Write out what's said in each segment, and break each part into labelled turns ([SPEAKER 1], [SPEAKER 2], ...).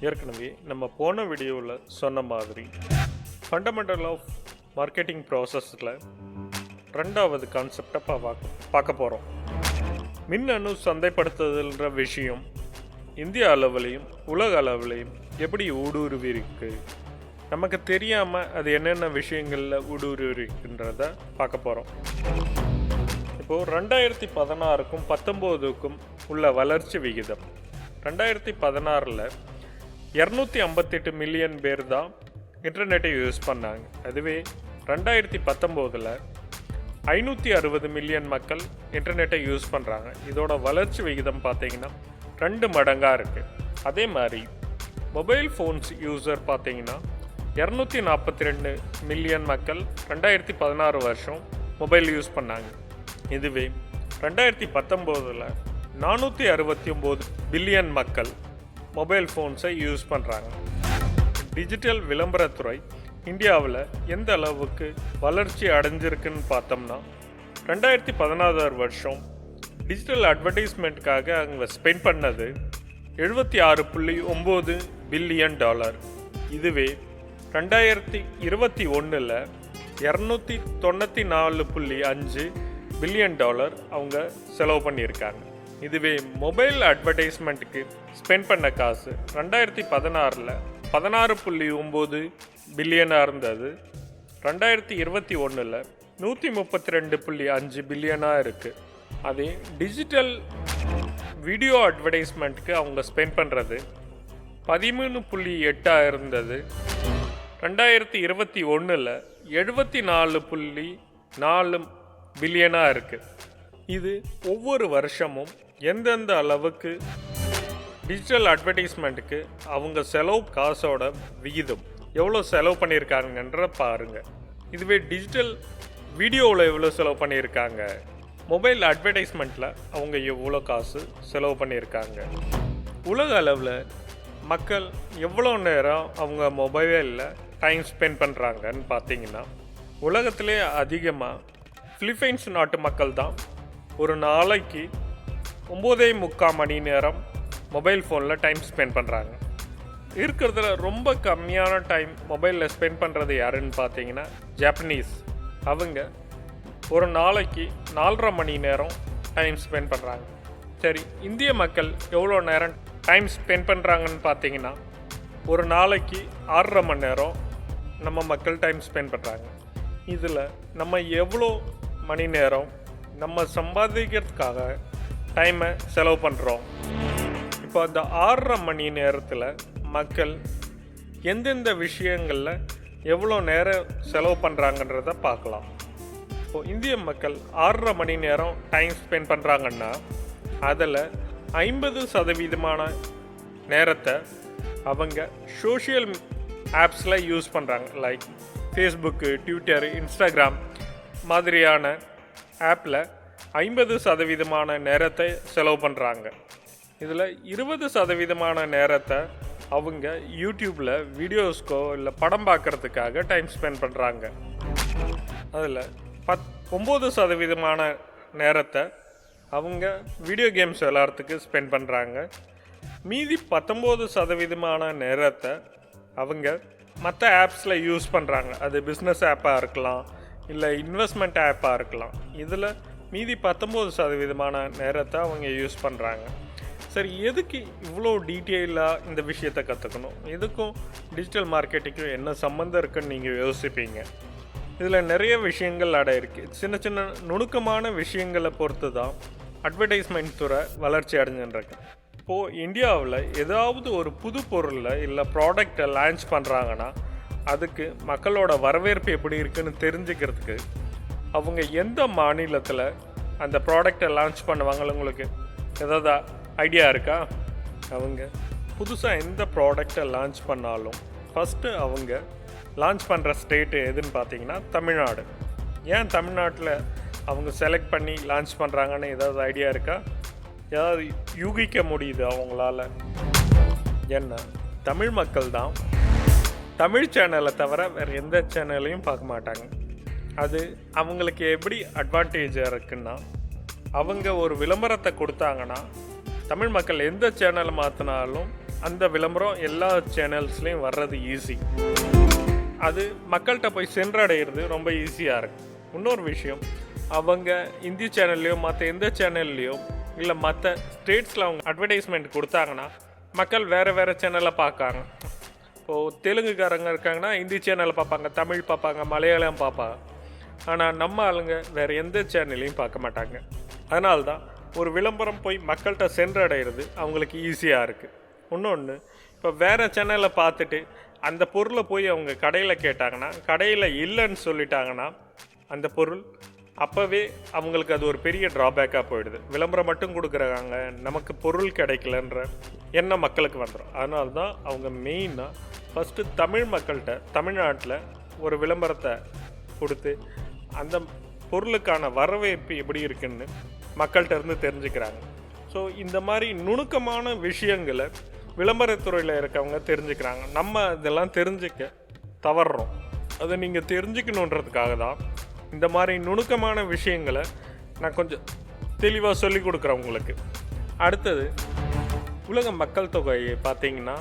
[SPEAKER 1] ஏற்கனவே நம்ம போன வீடியோவில் சொன்ன மாதிரி ஃபண்டமெண்டல் ஆஃப் மார்க்கெட்டிங் ப்ராசஸில் ரெண்டாவது கான்செப்டை பார்க்க போகிறோம். மின்னணு சந்தைப்படுத்துதல்ன்ற விஷயம் இந்திய அளவுலையும் உலக அளவுலையும் எப்படி ஊடுருவி இருக்கு, நமக்கு தெரியாமல் அது என்னென்ன விஷயங்களில் ஊடுருவி இருக்குன்றத பார்க்க போகிறோம். இப்போது 2016க்கும் 19க்கும் உள்ள வளர்ச்சி விகிதம் 2016 258 மில்லியன் பேர் தான் இன்டர்நெட்டை யூஸ் பண்ணாங்க. அதுவே 2019 560 மில்லியன் மக்கள் இன்டர்நெட்டை யூஸ் பண்ணுறாங்க. இதோட வளர்ச்சி விகிதம் பார்த்தீங்கன்னா 2 மடங்காக இருக்குது. அதே மாதிரி மொபைல் ஃபோன்ஸ் யூசர் பார்த்தீங்கன்னா 242 மில்லியன் மக்கள் 2016 வருஷம் மொபைல் யூஸ் பண்ணாங்க. இதுவே 2019 469 பில்லியன் மக்கள் மொபைல் ஃபோன்ஸை யூஸ் பண்ணுறாங்க. டிஜிட்டல் விளம்பரத்துறை இந்தியாவில் எந்த அளவுக்கு வளர்ச்சி அடைஞ்சிருக்குன்னு பார்த்தோம்னா 2016 வருஷம் டிஜிட்டல் அட்வர்டைஸ்மெண்ட்டுக்காக அவங்க ஸ்பெண்ட் பண்ணது $76.9 பில்லியன். இதுவே 2021 $294.5 பில்லியன் அவங்க செலவு பண்ணியிருக்காங்க. இதுவே மொபைல் அட்வர்டைஸ்மெண்ட்டுக்கு ஸ்பெண்ட் பண்ண காசு 2016 $16.9 பில்லியனாக இருந்தது. 2021 $132.5 பில்லியனாக இருக்குது. அதே டிஜிட்டல் வீடியோ அட்வர்டைஸ்மெண்ட்டுக்கு அவங்க ஸ்பெண்ட் பண்ணுறது 13.8 இருந்தது. 2021 $74.4 பில்லியனாக இருக்குது. இது ஒவ்வொரு வருஷமும் எந்தெந்த அளவுக்கு டிஜிட்டல் அட்வர்டைஸ்மெண்ட்டுக்கு அவங்க செலவு காசோட விகிதம் எவ்வளோ செலவு பண்ணியிருக்காங்கன்ற பாருங்கள். இதுவே டிஜிட்டல் வீடியோவில் எவ்வளோ செலவு பண்ணியிருக்காங்க, மொபைல் அட்வர்டைஸ்மெண்ட்டில் அவங்க எவ்வளோ காசு செலவு பண்ணியிருக்காங்க, உலக அளவில் மக்கள் எவ்வளோ நேரம் அவங்க மொபைலில் டைம் ஸ்பெண்ட் பண்ணுறாங்கன்னு பார்த்தீங்கன்னா உலகத்திலே அதிகமாக பிலிப்பைன்ஸ் நாட்டு மக்கள் தான் ஒரு நாளைக்கு 9.25 மணி நேரம் மொபைல் ஃபோனில் டைம் ஸ்பெண்ட் பண்ணுறாங்க. இருக்கிறதுல ரொம்ப கம்மியான டைம் மொபைலில் ஸ்பெண்ட் பண்ணுறது யாருன்னு பார்த்தீங்கன்னா ஜாப்பனீஸ். அவங்க ஒரு நாளைக்கு 4.5 மணி நேரம் டைம் ஸ்பெண்ட் பண்ணுறாங்க. சரி, இந்திய மக்கள் எவ்வளோ நேரம் டைம் ஸ்பெண்ட் பண்ணுறாங்கன்னு பார்த்தீங்கன்னா ஒரு நாளைக்கு 6.5 மணி நேரம் நம்ம மக்கள் டைம் ஸ்பெண்ட் பண்ணுறாங்க. இதில் நம்ம எவ்வளோ மணி நேரம் நம்ம சம்பாதிக்கிறதுக்காக டைமை செலவு பண்ணுறோம். இப்போ அந்த 6.5 மணி நேரத்தில் மக்கள் எந்தெந்த விஷயங்களில் எவ்வளோ நேரம் செலவு பண்ணுறாங்கன்றத பார்க்கலாம். இப்போது இந்திய மக்கள் 6.5 மணி நேரம் டைம் ஸ்பெண்ட் பண்ணுறாங்கன்னா அதில் 50% நேரத்தை அவங்க சோஷியல் ஆப்ஸில் யூஸ் பண்ணுறாங்க. லைக் ஃபேஸ்புக்கு, ட்விட்டர், இன்ஸ்டாகிராம் மாதிரியான ஆப்பில் 50% நேரத்தை செலவு பண்ணுறாங்க. இதில் 20% நேரத்தை அவங்க யூடியூப்பில் வீடியோஸ்க்கோ இல்லை படம் பார்க்குறதுக்காக டைம் ஸ்பெண்ட் பண்ணுறாங்க. அதில் 9% நேரத்தை அவங்க வீடியோ கேம்ஸ் விளையாடுறதுக்கு ஸ்பெண்ட் பண்ணுறாங்க. மீதி 19% நேரத்தை அவங்க மற்ற ஆப்ஸில் யூஸ் பண்ணுறாங்க. அது பிஸ்னஸ் ஆப்பாக இருக்கலாம், இல்லை இன்வெஸ்ட்மெண்ட் ஆப்பாக இருக்கலாம். இதில் மீதி 19% நேரத்தை அவங்க யூஸ் பண்ணுறாங்க. சரி, எதுக்கு இவ்வளோ டீட்டெயிலாக இந்த விஷயத்தை கற்றுக்கணும்? எதுக்கும் டிஜிட்டல் மார்க்கெட்டிங்கும் என்ன சம்மந்தம் இருக்குன்னு நீங்கள் யோசிப்பீங்க. இதில் நிறைய விஷயங்கள் அடங்கியிருக்கு. சின்ன சின்ன நுணுக்கமான விஷயங்களை பொறுத்து தான் அட்வர்டைஸ்மெண்ட் துறை வளர்ச்சி அடைஞ்சுருக்கு. இப்போது இந்தியாவில் ஏதாவது ஒரு புது பொருளை இல்லை ப்ராடக்டை லான்ச் பண்ணுறாங்கன்னா அதுக்கு மக்களோட வரவேற்பு எப்படி இருக்குன்னு தெரிஞ்சுக்கிறதுக்கு அவங்க எந்த மாநிலத்தில் அந்த ப்ராடக்டை லான்ச் பண்ணுவாங்க, உங்களுக்கு ஏதாவது ஐடியா இருக்கா? அவங்க புதுசாக எந்த ப்ராடக்டை லான்ச் பண்ணாலும் ஃபஸ்ட்டு அவங்க லான்ச் பண்ணுற ஸ்டேட்டு எதுன்னு பார்த்தீங்கன்னா தமிழ்நாடு. ஏன் தமிழ்நாட்டில் அவங்க செலக்ட் பண்ணி லான்ச் பண்ணுறாங்கன்னு ஏதாவது ஐடியா இருக்கா? ஏதாவது யூகிக்க முடியுது அவங்களால? ஏன்னா தமிழ் மக்கள் தான் தமிழ் சேனலை தவிர வேறு எந்த சேனலையும் பார்க்க மாட்டாங்க. அது அவங்களுக்கு எப்படி அட்வான்டேஜாக இருக்குன்னா, அவங்க ஒரு விளம்பரத்தை கொடுத்தாங்கன்னா தமிழ் மக்கள் எந்த சேனலை மாற்றினாலும் அந்த விளம்பரம் எல்லா சேனல்ஸ்லேயும் வர்றது ஈஸி. அது மக்கள்கிட்ட போய் சென்றடைகிறது ரொம்ப ஈஸியாக இருக்குது. இன்னொரு விஷயம், அவங்க இந்தி சேனல்லையோ மற்ற எந்த சேனல்லையோ இல்லை மற்ற ஸ்டேட்ஸில் அவங்க அட்வர்டைஸ்மெண்ட் கொடுத்தாங்கன்னா மக்கள் வேறு சேனலை பார்க்காங்க. இப்போது தெலுங்குக்காரங்க இருக்காங்கன்னா ஹிந்தி சேனலை பார்ப்பாங்க, தமிழ் பார்ப்பாங்க, மலையாளம் பார்ப்பாங்க. ஆனால் நம்ம ஆளுங்க வேறு எந்த சேனல்லையும் பார்க்க மாட்டாங்க. அதனால தான் ஒரு விளம்பரம் போய் மக்கள்கிட்ட சென்றடைகிறது அவங்களுக்கு ஈஸியாக இருக்குது. இன்னொன்று, இப்போ வேறு சேனலை பார்த்துட்டு அந்த பொருளை போய் அவங்க கடையில் கேட்டாங்கன்னா, கடையில் இல்லைன்னு சொல்லிட்டாங்கன்னா அந்த பொருள் அப்போவே அவங்களுக்கு அது ஒரு பெரிய ட்ராபேக்காக போயிடுது. விளம்பரம் மட்டும் கொடுக்குறாங்க, நமக்கு பொருள் கிடைக்கலன்ற எண்ணம் மக்களுக்கு வந்துடும். அதனால தான் அவங்க மெயினாக ஃபஸ்ட்டு தமிழ் மக்கள்கிட்ட தமிழ்நாட்டில் ஒரு விளம்பரத்தை கொடுத்து அந்த பொருளுக்கான வரவேற்பு எப்படி இருக்குன்னு மக்கள்கிட்ட இருந்து தெரிஞ்சுக்கிறாங்க. ஸோ இந்த மாதிரி நுணுக்கமான விஷயங்களை விளம்பரத்துறையில் இருக்கவங்க தெரிஞ்சுக்கிறாங்க. நம்ம இதெல்லாம் தெரிஞ்சுக்க தவறுறோம். அதை நீங்கள் தெரிஞ்சுக்கணுன்றதுக்காக தான் இந்த மாதிரி நுணுக்கமான விஷயங்களை நான் கொஞ்சம் தெளிவாக சொல்லி கொடுக்குறேன் உங்களுக்கு. அடுத்தது, உலக மக்கள் தொகையை பார்த்தீங்கன்னா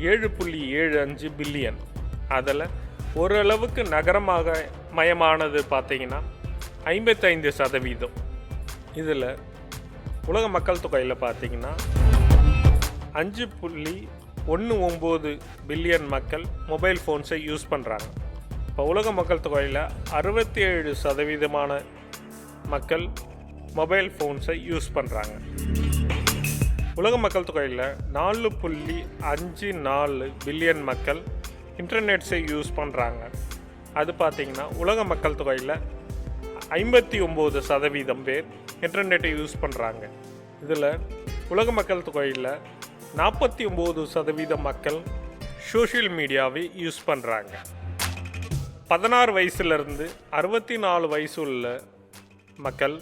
[SPEAKER 1] 7.75 பில்லியன். அதில் ஓரளவுக்கு நகரமாக மயமானது பார்த்தீங்கன்னா 55%. இதில் உலக மக்கள் தொகையில் பார்த்தீங்கன்னா 5.19 பில்லியன் மக்கள் மொபைல் ஃபோன்ஸை யூஸ் பண்ணுறாங்க. இப்போ உலக மக்கள் தொகையில் 67% மக்கள் மொபைல் ஃபோன்ஸை யூஸ் பண்ணுறாங்க. உலக மக்கள் தொகையில் 4.54 பில்லியன் மக்கள் இன்டர்நெட்ஸை யூஸ் பண்ணுறாங்க. அது பார்த்திங்கன்னா உலக மக்கள் தொகையில் 59% பேர் இன்டர்நெட்டை யூஸ் பண்ணுறாங்க. இதில் உலக மக்கள் தொகையில் 49% மக்கள் சோஷியல் மீடியாவை யூஸ் பண்ணுறாங்க. 16 வயசுலேருந்து 64 வயசு உள்ள மக்கள்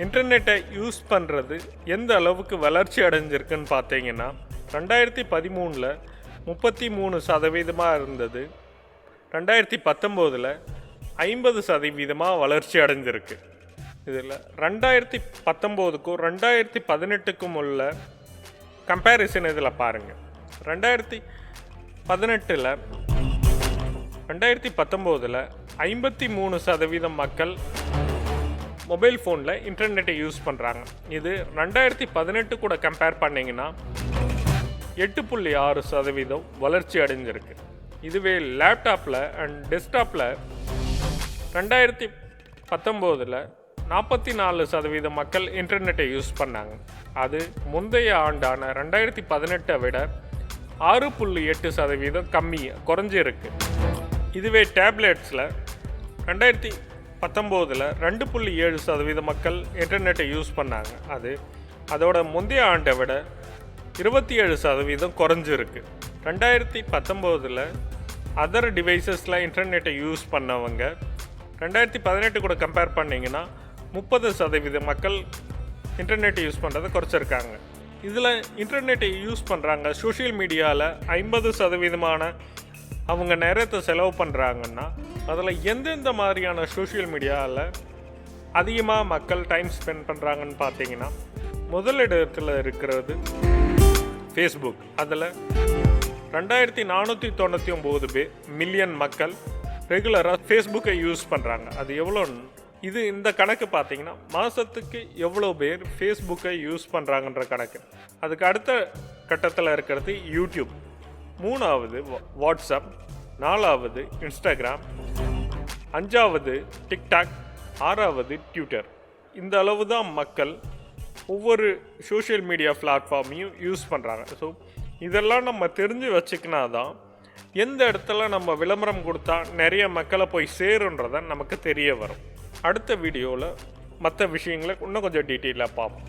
[SPEAKER 1] இன்டர்நெட்டை யூஸ் பண்ணுறது எந்த அளவுக்கு வளர்ச்சி அடைஞ்சிருக்குன்னு பார்த்தீங்கன்னா 2013 33% இருந்தது. 2019 50% வளர்ச்சி அடைஞ்சிருக்கு. இதில் 2019க்கும் 2018க்கும் உள்ள கம்பேரிசன் இதில் பாருங்கள். 2019 53% மக்கள் மொபைல் ஃபோனில் இன்டர்நெட்டை யூஸ் பண்ணுறாங்க. இது 2018 கூட கம்பேர் பண்ணிங்கன்னா 8.6% வளர்ச்சி அடைஞ்சிருக்கு. இதுவே லேப்டாப்பில் அண்ட் டெஸ்க்டாப்பில் 2019 44% மக்கள் இன்டர்நெட்டை யூஸ் பண்ணாங்க. அது முந்தைய ஆண்டான 2018 விட 6.8% குறைஞ்சிருக்கு. இதுவே டேப்லெட்ஸில் 2019 2.7% மக்கள் இன்டர்நெட்டை யூஸ் பண்ணாங்க. அதோட முந்தைய ஆண்டை விட 27% குறைஞ்சிருக்கு. 2019 அதர் டிவைசஸில் இன்டர்நெட்டை யூஸ் பண்ணவங்க 2018 கூட கம்பேர் பண்ணிங்கன்னா 30% மக்கள் இன்டர்நெட்டை யூஸ் பண்ணுறதை குறைச்சிருக்காங்க. இதில் இன்டர்நெட்டை யூஸ் பண்ணுறாங்க. சோஷியல் மீடியாவில் 50% அவங்க நேரத்தை செலவு பண்ணுறாங்கன்னா அதில் எந்தெந்த மாதிரியான சோஷியல் மீடியாவில் அதிகமாக மக்கள் டைம் ஸ்பெண்ட் பண்ணுறாங்கன்னு பார்த்தீங்கன்னா முதலிடத்தில் இருக்கிறது ஃபேஸ்புக். அதில் 2499 மில்லியன் மக்கள் ரெகுலராக ஃபேஸ்புக்கை யூஸ் பண்ணுறாங்க. அது எவ்வளோன்னு இந்த கணக்கு பார்த்தீங்கன்னா மாதத்துக்கு எவ்வளோ பேர் ஃபேஸ்புக்கை யூஸ் பண்ணுறாங்கன்ற கணக்கு. அதுக்கு அடுத்த கட்டத்தில் இருக்கிறது யூடியூப், 3வது வாட்ஸ்அப், 4வது இன்ஸ்டாகிராம், 5வது டிக்டாக், 6வது ட்விட்டர். இந்த அளவு தான் மக்கள் ஒவ்வொரு சோஷியல் மீடியா பிளாட்ஃபார்மையும் யூஸ் பண்ணுறாங்க. ஸோ இதெல்லாம் நம்ம தெரிஞ்சு வச்சுக்கினா தான் எந்த இடத்துல நம்ம விளம்பரம் கொடுத்தா நிறைய மக்களை போய் சேருன்றதை நமக்கு தெரிய வரும். அடுத்த வீடியோவில் மற்ற விஷயங்களை இன்னும் கொஞ்சம் டீட்டெயிலாக பார்ப்போம்.